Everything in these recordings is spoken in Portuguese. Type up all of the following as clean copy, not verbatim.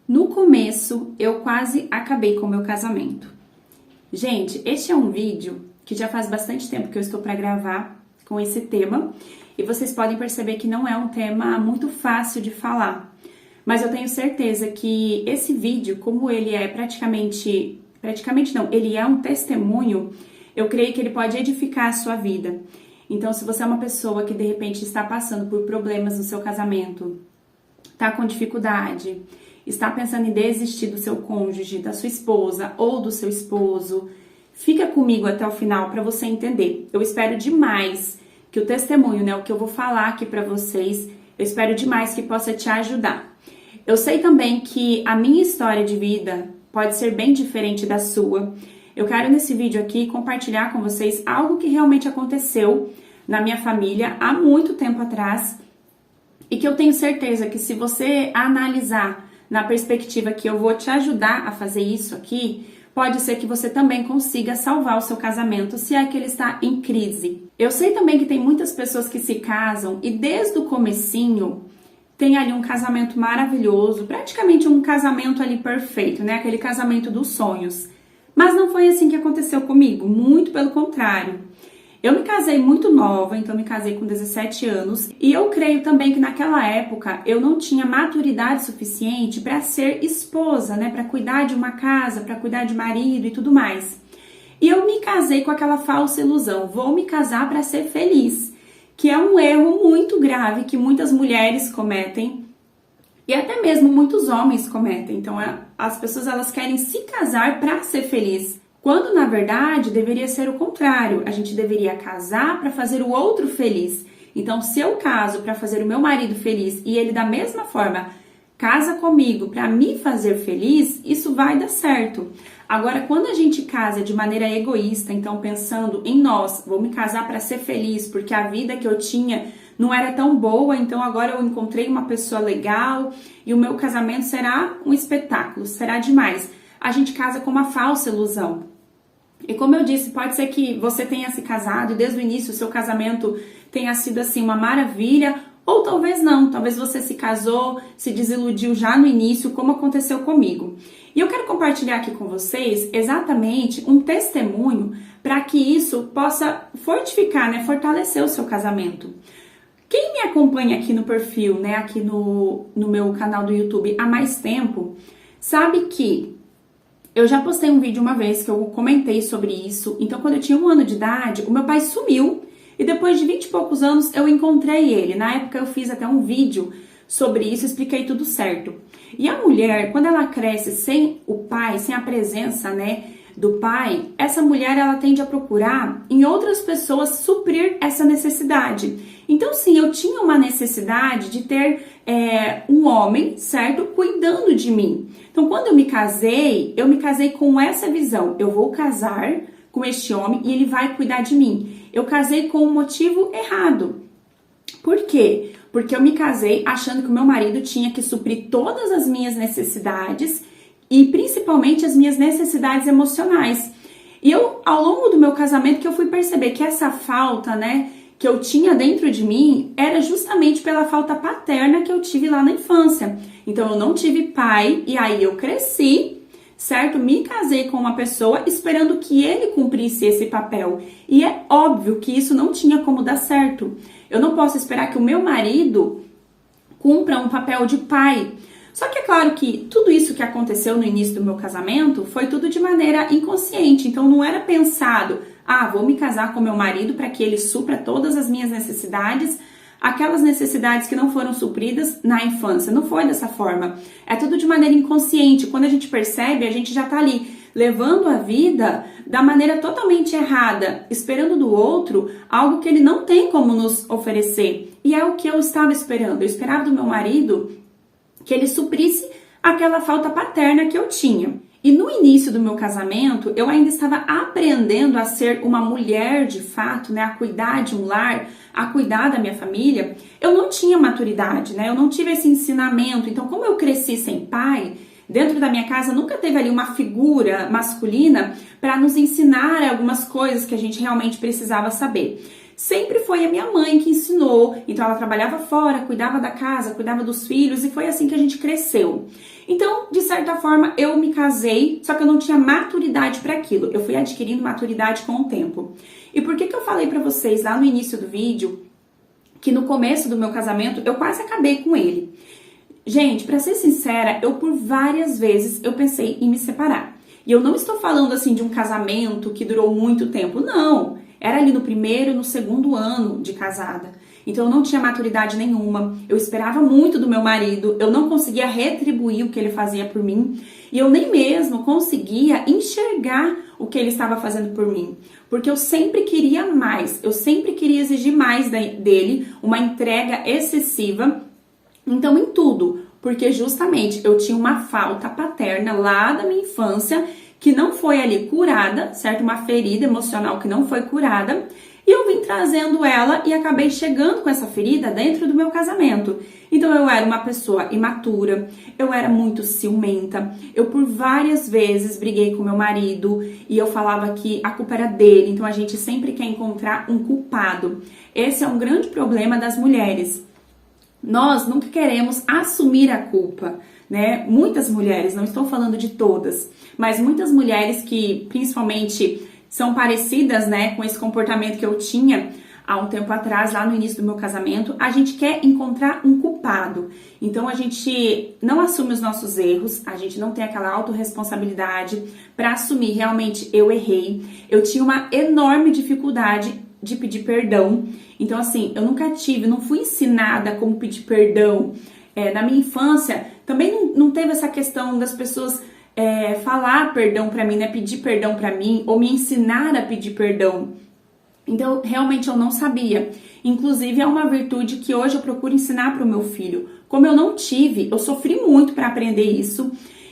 No começo, eu quase acabei com o meu casamento. Gente, este é um vídeo que já faz bastante tempo que eu estou para gravar com esse tema, e vocês podem perceber que não é um tema muito fácil de falar. Mas eu tenho certeza que esse vídeo, como ele é praticamente não, ele é um testemunho, eu creio que ele pode edificar a sua vida. Então, se você é uma pessoa que de repente está passando por problemas no seu casamento, está com dificuldade, está pensando em desistir do seu cônjuge, da sua esposa ou do seu esposo, fica comigo até o final para você entender. Eu espero demais que o testemunho, o que eu vou falar aqui para vocês, eu espero demais que possa te ajudar. Eu sei também que a minha história de vida pode ser bem diferente da sua. Eu quero nesse vídeo aqui compartilhar com vocês algo que realmente aconteceu na minha família há muito tempo atrás e que eu tenho certeza que se você analisar na perspectiva que eu vou te ajudar a fazer isso aqui, pode ser que você também consiga salvar o seu casamento, se é que ele está em crise. Eu sei também que tem muitas pessoas que se casam e desde o comecinho tem ali um casamento maravilhoso, praticamente um casamento ali perfeito, aquele casamento dos sonhos. Mas não foi assim que aconteceu comigo, muito pelo contrário. Eu me casei muito nova, então me casei com 17 anos, e eu creio também que naquela época eu não tinha maturidade suficiente para ser esposa, para cuidar de uma casa, para cuidar de marido e tudo mais. E eu me casei com aquela falsa ilusão, vou me casar para ser feliz, que é um erro muito grave que muitas mulheres cometem e até mesmo muitos homens cometem. Então as pessoas elas querem se casar para ser feliz. Quando, na verdade, deveria ser o contrário. A gente deveria casar para fazer o outro feliz. Então, se eu caso para fazer o meu marido feliz e ele, da mesma forma, casa comigo para me fazer feliz, isso vai dar certo. Agora, quando a gente casa de maneira egoísta, então pensando em nós, vou me casar para ser feliz, porque a vida que eu tinha não era tão boa, então agora eu encontrei uma pessoa legal e o meu casamento será um espetáculo, será demais. A gente casa com uma falsa ilusão. E como eu disse, pode ser que você tenha se casado e desde o início o seu casamento tenha sido assim uma maravilha, ou talvez não, talvez você se casou, se desiludiu já no início, como aconteceu comigo. E eu quero compartilhar aqui com vocês exatamente um testemunho para que isso possa fortificar, fortalecer o seu casamento. Quem me acompanha aqui no perfil, aqui no meu canal do YouTube há mais tempo, sabe que eu já postei um vídeo uma vez que eu comentei sobre isso. Então, quando eu tinha 1 ano de idade, o meu pai sumiu e depois de 20 e poucos anos eu encontrei ele. Na época eu fiz até um vídeo sobre isso, expliquei tudo certo. E a mulher, quando ela cresce sem o pai, sem a presença, do pai, essa mulher ela tende a procurar em outras pessoas suprir essa necessidade. Então, sim, eu tinha uma necessidade de ter um homem, certo, cuidando de mim. Então, quando eu me casei com essa visão. Eu vou casar com este homem e ele vai cuidar de mim. Eu casei com um motivo errado. Por quê? Porque eu me casei achando que o meu marido tinha que suprir todas as minhas necessidades e principalmente as minhas necessidades emocionais. E eu, ao longo do meu casamento, que eu fui perceber que essa falta, que eu tinha dentro de mim era justamente pela falta paterna que eu tive lá na infância. Então, eu não tive pai e aí eu cresci, certo? Me casei com uma pessoa esperando que ele cumprisse esse papel. E é óbvio que isso não tinha como dar certo. Eu não posso esperar que o meu marido cumpra um papel de pai. Só que é claro que tudo isso que aconteceu no início do meu casamento foi tudo de maneira inconsciente. Então, não era pensado, vou me casar com meu marido para que ele supra todas as minhas necessidades, aquelas necessidades que não foram supridas na infância. Não foi dessa forma. É tudo de maneira inconsciente. Quando a gente percebe, a gente já tá ali levando a vida da maneira totalmente errada, esperando do outro algo que ele não tem como nos oferecer. E é o que eu estava esperando. Eu esperava do meu marido que ele suprisse aquela falta paterna que eu tinha. E no início do meu casamento, eu ainda estava aprendendo a ser uma mulher de fato, a cuidar de um lar, a cuidar da minha família. Eu não tinha maturidade, eu não tive esse ensinamento. Então, como eu cresci sem pai, dentro da minha casa nunca teve ali uma figura masculina para nos ensinar algumas coisas que a gente realmente precisava saber. sempre foi a minha mãe que ensinou. Então ela trabalhava fora, cuidava da casa, cuidava dos filhos e foi assim que a gente cresceu. Então, de certa forma, eu me casei, só que eu não tinha maturidade para aquilo. Eu fui adquirindo maturidade com o tempo. E por que eu falei para vocês lá no início do vídeo que no começo do meu casamento eu quase acabei com ele? Gente, para ser sincera, eu por várias vezes eu pensei em me separar. E eu não estou falando assim de um casamento que durou muito tempo, não. Era ali no primeiro e no segundo ano de casada. Então eu não tinha maturidade nenhuma, eu esperava muito do meu marido, eu não conseguia retribuir o que ele fazia por mim e eu nem mesmo conseguia enxergar o que ele estava fazendo por mim, porque eu sempre queria mais, eu sempre queria exigir mais dele, uma entrega excessiva, então em tudo, porque justamente eu tinha uma falta paterna lá da minha infância que não foi ali curada, certo? Uma ferida emocional que não foi curada. E eu vim trazendo ela e acabei chegando com essa ferida dentro do meu casamento. Então eu era uma pessoa imatura, eu era muito ciumenta, eu por várias vezes briguei com meu marido e eu falava que a culpa era dele, então a gente sempre quer encontrar um culpado. Esse é um grande problema das mulheres. Nós nunca queremos assumir a culpa, né? Muitas mulheres, não estou falando de todas, mas muitas mulheres que principalmente são parecidas, né, com esse comportamento que eu tinha há um tempo atrás, lá no início do meu casamento, a gente quer encontrar um culpado. Então, a gente não assume os nossos erros, a gente não tem aquela autorresponsabilidade para assumir, realmente, eu errei. Eu tinha uma enorme dificuldade de pedir perdão. Então, assim, eu nunca tive, não fui ensinada como pedir perdão. Na minha infância, também não teve essa questão das pessoas falar perdão pra mim, né? Pedir perdão pra mim ou me ensinar a pedir perdão. Então, realmente eu não sabia. Inclusive, é uma virtude que hoje eu procuro ensinar pro meu filho. Como eu não tive, eu sofri muito para aprender isso.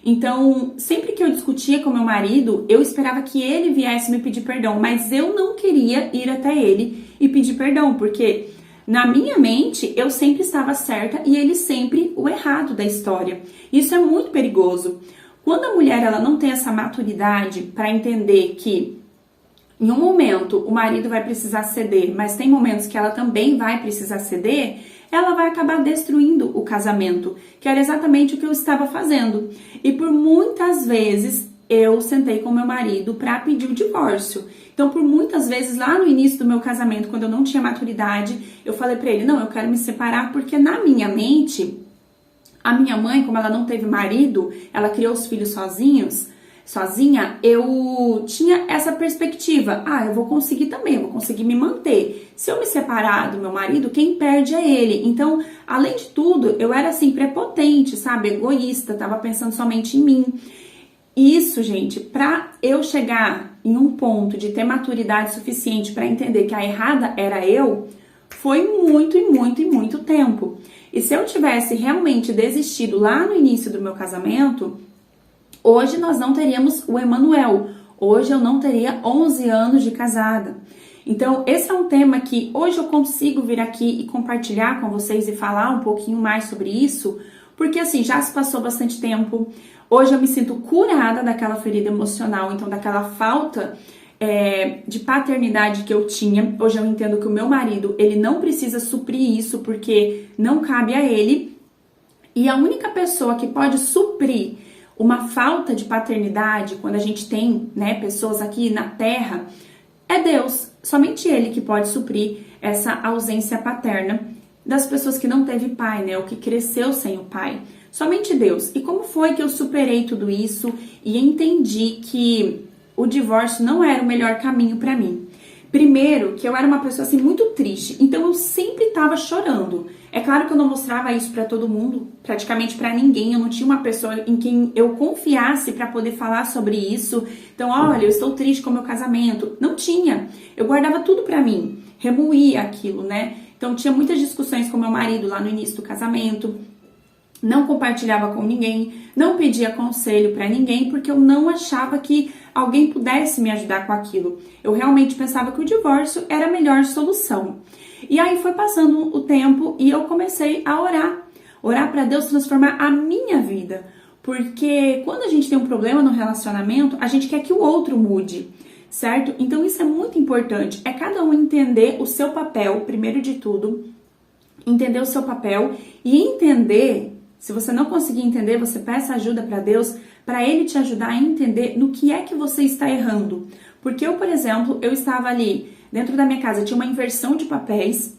Então, sempre que eu discutia com meu marido, eu esperava que ele viesse me pedir perdão, mas eu não queria ir até ele e pedir perdão, porque na minha mente eu sempre estava certa e ele sempre o errado da história. Isso é muito perigoso. Quando a mulher ela não tem essa maturidade para entender que em um momento o marido vai precisar ceder, mas tem momentos que ela também vai precisar ceder, ela vai acabar destruindo o casamento, que era exatamente o que eu estava fazendo. E por muitas vezes eu sentei com meu marido para pedir o divórcio. Então, por muitas vezes lá no início do meu casamento, quando eu não tinha maturidade, eu falei para ele: "Não, eu quero me separar", porque na minha mente a minha mãe, como ela não teve marido, ela criou os filhos sozinha, eu tinha essa perspectiva. Eu vou conseguir também, eu vou conseguir me manter. Se eu me separar do meu marido, quem perde é ele. Então, além de tudo, eu era assim, prepotente, sabe? Egoísta, tava pensando somente em mim. Isso, gente, pra eu chegar em um ponto de ter maturidade suficiente para entender que a errada era eu, foi muito e muito e muito tempo. E se eu tivesse realmente desistido lá no início do meu casamento, hoje nós não teríamos o Emanuel. Hoje eu não teria 11 anos de casada. Então, esse é um tema que hoje eu consigo vir aqui e compartilhar com vocês e falar um pouquinho mais sobre isso, porque assim, já se passou bastante tempo. Hoje eu me sinto curada daquela ferida emocional, então daquela falta de paternidade que eu tinha. Hoje eu entendo que o meu marido, ele não precisa suprir isso, porque não cabe a ele. E a única pessoa que pode suprir uma falta de paternidade, quando a gente tem, né, pessoas aqui na Terra, é Deus. Somente Ele que pode suprir essa ausência paterna das pessoas que não teve pai, né, ou que cresceu sem o pai. Somente Deus. E como foi que eu superei tudo isso e entendi que o divórcio não era o melhor caminho para mim? Primeiro, que eu era uma pessoa assim muito triste, então eu sempre estava chorando. É claro que eu não mostrava isso para todo mundo, praticamente para ninguém. Eu não tinha uma pessoa em quem eu confiasse para poder falar sobre isso. Então, olha, eu estou triste com o meu casamento. Não tinha. Eu guardava tudo para mim, remoía aquilo, né? Então, tinha muitas discussões com meu marido lá no início do casamento. Não compartilhava com ninguém, não pedia conselho para ninguém, porque eu não achava que alguém pudesse me ajudar com aquilo. Eu realmente pensava que o divórcio era a melhor solução. E aí foi passando o tempo e eu comecei a orar para Deus transformar a minha vida. Porque quando a gente tem um problema no relacionamento, a gente quer que o outro mude. certo? Então isso é muito importante, é cada um entender o seu papel, primeiro de tudo, entender o seu papel e entender, se você não conseguir entender, você peça ajuda para Deus, para Ele te ajudar a entender no que é que você está errando. Porque eu, por exemplo, eu estava ali, dentro da minha casa, tinha uma inversão de papéis,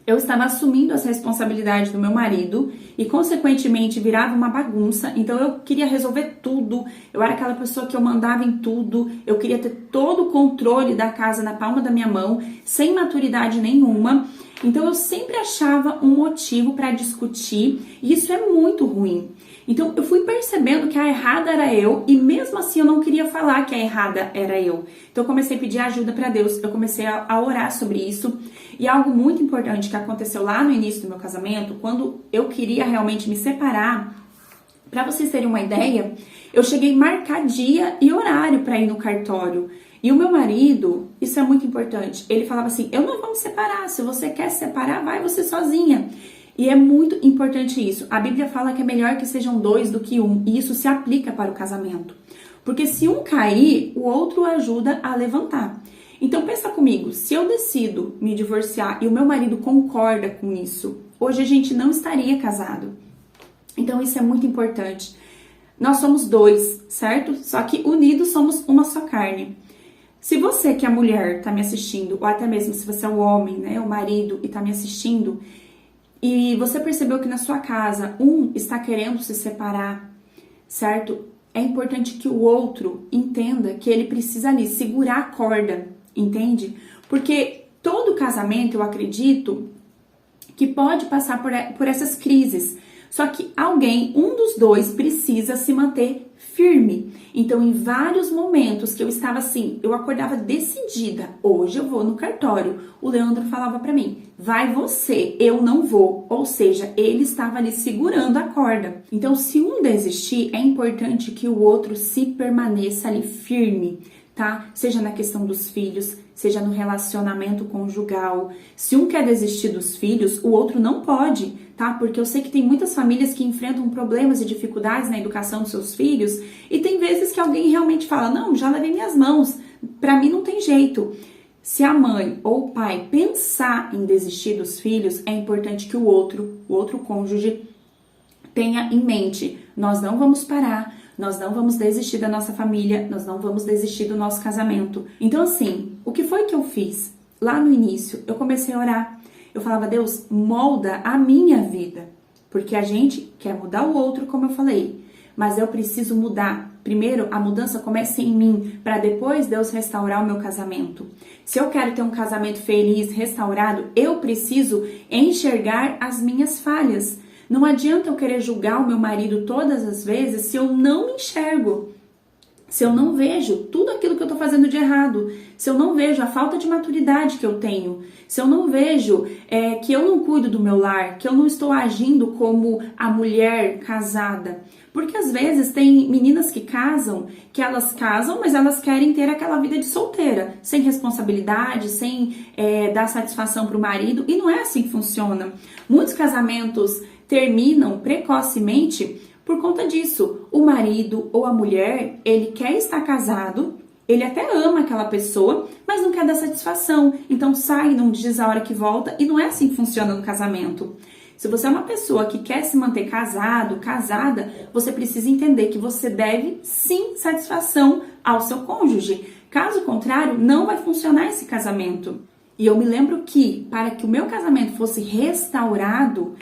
eu estava assumindo as responsabilidades do meu marido e, consequentemente, virava uma bagunça. Então, eu queria resolver tudo. Eu era aquela pessoa que eu mandava em tudo. Eu queria ter todo o controle da casa na palma da minha mão, sem maturidade nenhuma. Então, eu sempre achava um motivo para discutir e isso é muito ruim. Então, eu fui percebendo que a errada era eu e mesmo assim eu não queria falar que a errada era eu. Então, eu comecei a pedir ajuda para Deus, eu comecei a orar sobre isso. E algo muito importante que aconteceu lá no início do meu casamento, quando eu queria realmente me separar, para vocês terem uma ideia, eu cheguei a marcar dia e horário para ir no cartório. E o meu marido, isso é muito importante, ele falava assim, eu não vou me separar, se você quer se separar, vai você sozinha. E é muito importante isso. A Bíblia fala que é melhor que sejam dois do que um, e isso se aplica para o casamento. Porque se um cair, o outro ajuda a levantar. Então pensa comigo, se eu decido me divorciar e o meu marido concorda com isso, hoje a gente não estaria casado. Então isso é muito importante. Nós somos dois, certo? Só que unidos somos uma só carne. Se você que é mulher está me assistindo, ou até mesmo se você é o homem, né, o marido e está me assistindo, e você percebeu que na sua casa um está querendo se separar, certo? É importante que o outro entenda que ele precisa ali segurar a corda, entende? Porque todo casamento, eu acredito, que pode passar por essas crises. Só que alguém, um dos dois, precisa se manter firme. Então, em vários momentos que eu estava assim, eu acordava decidida, hoje eu vou no cartório. O Leandro falava pra mim, vai você, eu não vou. Ou seja, ele estava ali segurando a corda. Então, se um desistir, é importante que o outro se permaneça ali firme, tá? Seja na questão dos filhos, seja no relacionamento conjugal. Se um quer desistir dos filhos, o outro não pode, tá? Porque eu sei que tem muitas famílias que enfrentam problemas e dificuldades na educação dos seus filhos e tem vezes que alguém realmente fala, não, já lavei minhas mãos, pra mim não tem jeito. Se a mãe ou o pai pensar em desistir dos filhos, é importante que o outro cônjuge tenha em mente, nós não vamos parar, nós não vamos desistir da nossa família, nós não vamos desistir do nosso casamento. Então assim, o que foi que eu fiz? Lá no início, eu comecei a orar. Eu falava, Deus, molda a minha vida. Porque a gente quer mudar o outro, como eu falei. Mas eu preciso mudar. Primeiro, a mudança começa em mim, para depois Deus restaurar o meu casamento. Se eu quero ter um casamento feliz, restaurado, eu preciso enxergar as minhas falhas. Não adianta eu querer julgar o meu marido todas as vezes se eu não me enxergo. Se eu não vejo tudo aquilo que eu tô fazendo de errado, se eu não vejo a falta de maturidade que eu tenho, se eu não vejo que eu não cuido do meu lar, que eu não estou agindo como a mulher casada. Porque às vezes tem meninas que elas casam, mas elas querem ter aquela vida de solteira, sem responsabilidade, sem dar satisfação pro marido, e não é assim que funciona. Muitos casamentos terminam precocemente por conta disso. O marido ou a mulher, ele quer estar casado, ele até ama aquela pessoa, mas não quer dar satisfação. Então sai, não diz a hora que volta, e não é assim que funciona no casamento. Se você é uma pessoa que quer se manter casado, casada, você precisa entender que você deve sim satisfação ao seu cônjuge. Caso contrário, não vai funcionar esse casamento. E eu me lembro que, para que o meu casamento fosse restaurado,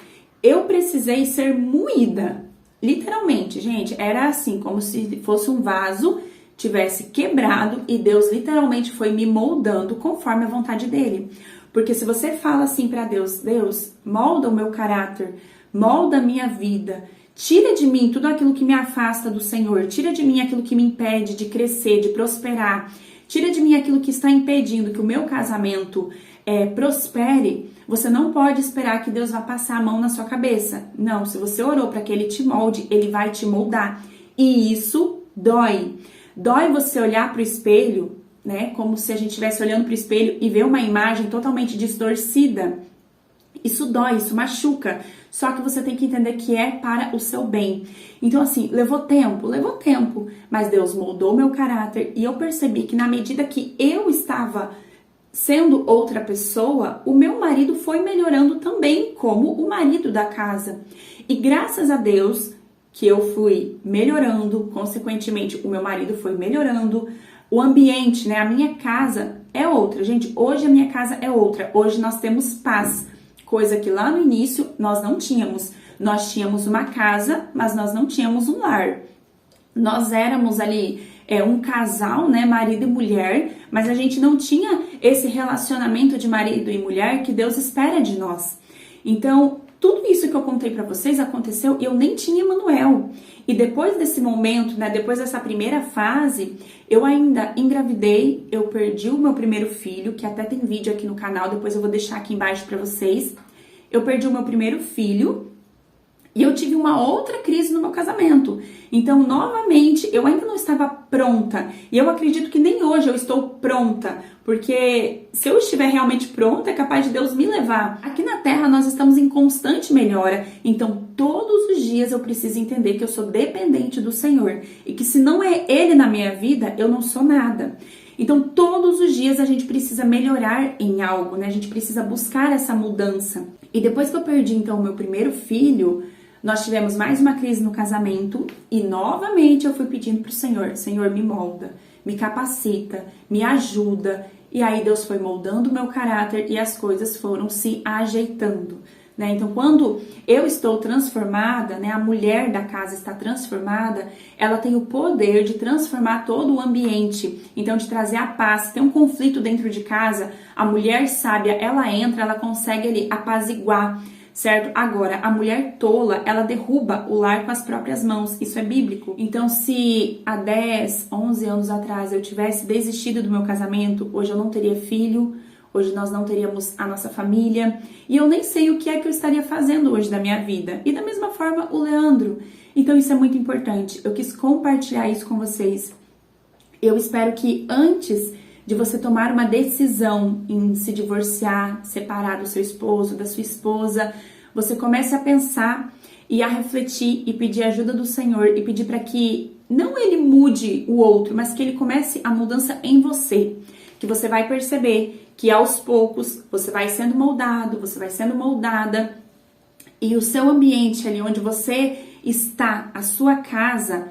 eu precisei ser moída. Literalmente, gente, era assim, como se fosse um vaso tivesse quebrado e Deus literalmente foi me moldando conforme a vontade dele. Porque se você fala assim para Deus, Deus, molda o meu caráter, molda a minha vida, tira de mim tudo aquilo que me afasta do Senhor, tira de mim aquilo que me impede de crescer, de prosperar, tira de mim aquilo que está impedindo que o meu casamento prospere, você não pode esperar que Deus vá passar a mão na sua cabeça. Não, se você orou para que Ele te molde, Ele vai te moldar. E isso dói. Dói você olhar para o espelho, né? Como se a gente estivesse olhando para o espelho e ver uma imagem totalmente distorcida. Isso dói, isso machuca. Só que você tem que entender que é para o seu bem. Então, assim, levou tempo, mas Deus moldou meu caráter e eu percebi que na medida que eu estava sendo outra pessoa, o meu marido foi melhorando também como o marido da casa. E graças a Deus que eu fui melhorando, consequentemente o meu marido foi melhorando, o ambiente, né, a minha casa é outra. Gente, hoje a minha casa é outra. Hoje nós temos paz, coisa que lá no início nós não tínhamos. Nós tínhamos uma casa, mas nós não tínhamos um lar. Nós éramos ali um casal, né, marido e mulher, mas a gente não tinha esse relacionamento de marido e mulher que Deus espera de nós. Então, tudo isso que eu contei pra vocês aconteceu e eu nem tinha Emanuel. E depois desse momento, né, depois dessa primeira fase, eu ainda engravidei, eu perdi o meu primeiro filho, que até tem vídeo aqui no canal, depois eu vou deixar aqui embaixo pra vocês. Eu perdi o meu primeiro filho. E eu tive uma outra crise no meu casamento. Então, novamente, eu ainda não estava pronta. E eu acredito que nem hoje eu estou pronta. Porque se eu estiver realmente pronta, é capaz de Deus me levar. Aqui na Terra, nós estamos em constante melhora. Então, todos os dias eu preciso entender que eu sou dependente do Senhor. E que se não é Ele na minha vida, eu não sou nada. Então, todos os dias a gente precisa melhorar em algo, né? A gente precisa buscar essa mudança. E depois que eu perdi, então, o meu primeiro filho, nós tivemos mais uma crise no casamento e novamente eu fui pedindo pro Senhor, Senhor, me molda, me capacita, me ajuda. E aí Deus foi moldando o meu caráter e as coisas foram se ajeitando, né? Então, quando eu estou transformada, né, a mulher da casa está transformada, ela tem o poder de transformar todo o ambiente, então de trazer a paz. Se tem um conflito dentro de casa, a mulher sábia, ela entra, ela consegue ali apaziguar, certo? Agora, a mulher tola, ela derruba o lar com as próprias mãos. Isso é bíblico. Então, se há 10, 11 anos atrás eu tivesse desistido do meu casamento, hoje eu não teria filho, hoje nós não teríamos a nossa família, e eu nem sei o que é que eu estaria fazendo hoje da minha vida. E da mesma forma, o Leandro. Então, isso é muito importante. Eu quis compartilhar isso com vocês. Eu espero que antes de você tomar uma decisão em se divorciar, separar do seu esposo, da sua esposa, você comece a pensar e a refletir e pedir ajuda do Senhor e pedir para que não ele mude o outro, mas que ele comece a mudança em você, que você vai perceber que aos poucos você vai sendo moldado, você vai sendo moldada e o seu ambiente ali onde você está, a sua casa,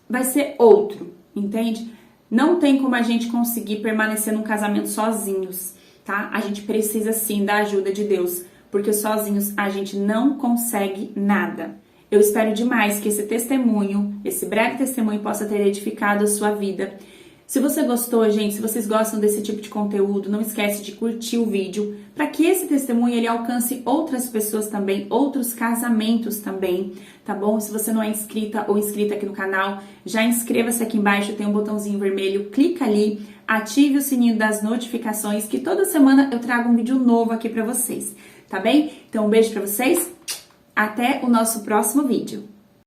vai ser outro, entende? Não tem como a gente conseguir permanecer num casamento sozinhos, tá? A gente precisa sim da ajuda de Deus, porque sozinhos a gente não consegue nada. Eu espero demais que esse testemunho, esse breve testemunho, possa ter edificado a sua vida. Se você gostou, gente, se vocês gostam desse tipo de conteúdo, não esquece de curtir o vídeo, para que esse testemunho ele alcance outras pessoas também, outros casamentos também, tá bom? Se você não é inscrita ou inscrita aqui no canal, já inscreva-se aqui embaixo, tem um botãozinho vermelho, clica ali, ative o sininho das notificações, que toda semana eu trago um vídeo novo aqui para vocês, tá bem? Então um beijo para vocês, até o nosso próximo vídeo.